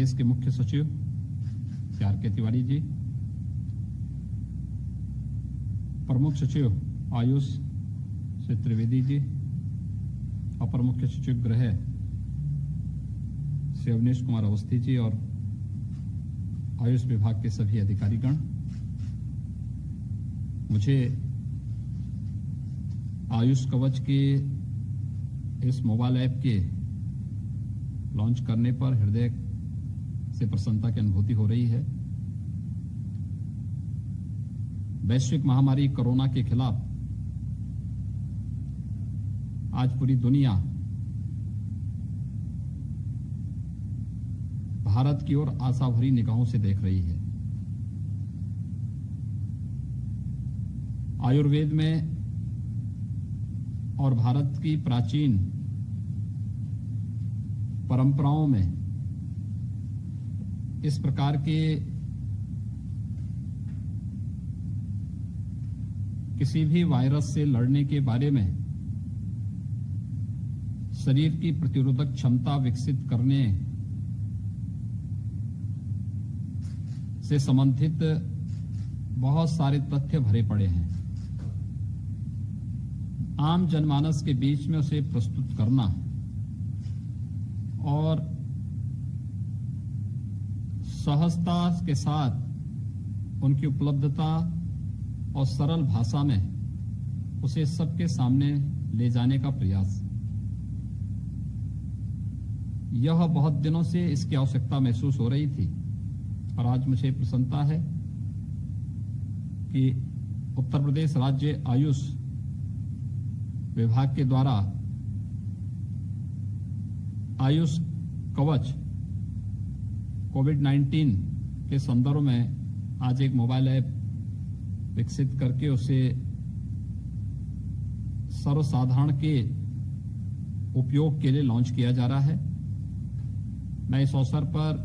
प्रदेश के मुख्य सचिव श्री आर के तिवारी जी, प्रमुख सचिव आयुष श्री त्रिवेदी जी, अपर मुख्य सचिव गृह श्री अवनीश कुमार अवस्थी जी और आयुष विभाग के सभी अधिकारीगण, मुझे आयुष कवच के इस मोबाइल ऐप के लॉन्च करने पर हृदय से प्रसन्नता की अनुभूति हो रही है। वैश्विक महामारी कोरोना के खिलाफ आज पूरी दुनिया भारत की ओर आशा भरी निगाहों से देख रही है। आयुर्वेद में और भारत की प्राचीन परंपराओं में इस प्रकार के किसी भी वायरस से लड़ने के बारे में शरीर की प्रतिरोधक क्षमता विकसित करने से संबंधित बहुत सारे तथ्य भरे पड़े हैं। आम जनमानस के बीच में उसे प्रस्तुत करना और सहजता के साथ उनकी उपलब्धता और सरल भाषा में उसे सबके सामने ले जाने का प्रयास, यह बहुत दिनों से इसकी आवश्यकता महसूस हो रही थी और आज मुझे प्रसन्नता है कि उत्तर प्रदेश राज्य आयुष विभाग के द्वारा आयुष कवच कोविड-19 के संदर्भ में आज एक मोबाइल ऐप विकसित करके उसे सर्वसाधारण के उपयोग के लिए लॉन्च किया जा रहा है। मैं इस अवसर पर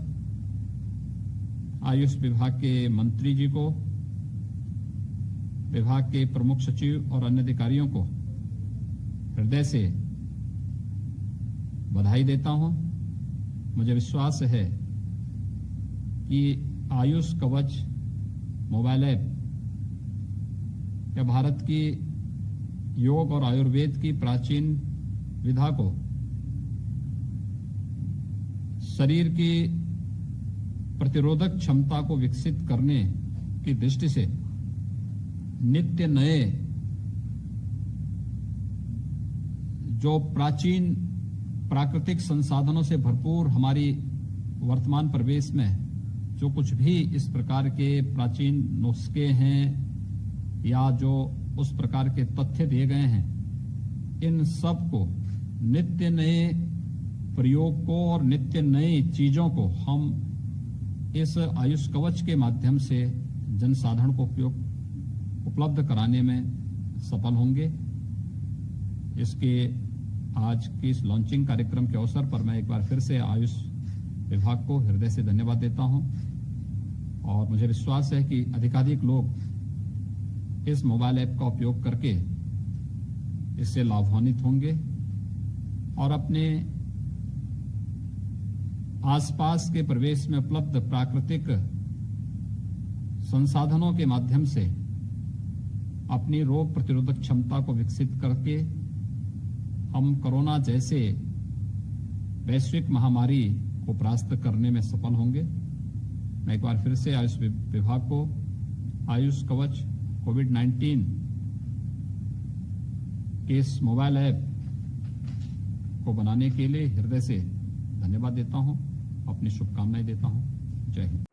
आयुष विभाग के मंत्री जी को, विभाग के प्रमुख सचिव और अन्य अधिकारियों को हृदय से बधाई देता हूं। मुझे विश्वास है कि आयुष कवच मोबाइल ऐप या भारत की योग और आयुर्वेद की प्राचीन विधा को शरीर की प्रतिरोधक क्षमता को विकसित करने की दृष्टि से नित्य नए जो प्राचीन प्राकृतिक संसाधनों से भरपूर हमारी वर्तमान परिवेश में जो कुछ भी इस प्रकार के प्राचीन नुस्खे हैं या जो उस प्रकार के तथ्य दिए गए हैं, इन सब को नित्य नए प्रयोग को और नित्य नई चीजों को हम इस आयुष कवच के माध्यम से जनसाधारण को उपलब्ध कराने में सफल होंगे। इसके आज के इस लॉन्चिंग कार्यक्रम के अवसर पर मैं एक बार फिर से आयुष विभाग को हृदय से धन्यवाद देता हूं और मुझे विश्वास है कि अधिकाधिक लोग इस मोबाइल ऐप का उपयोग करके इससे लाभान्वित होंगे और अपने आसपास के परिवेश में उपलब्ध प्राकृतिक संसाधनों के माध्यम से अपनी रोग प्रतिरोधक क्षमता को विकसित करके हम कोरोना जैसे वैश्विक महामारी को परास्त करने में सफल होंगे। मैं एक बार फिर से आयुष विभाग को आयुष कवच कोविड-19 के इस मोबाइल ऐप को बनाने के लिए हृदय से धन्यवाद देता हूं, अपनी शुभकामनाएं देता हूं। जय हिंद।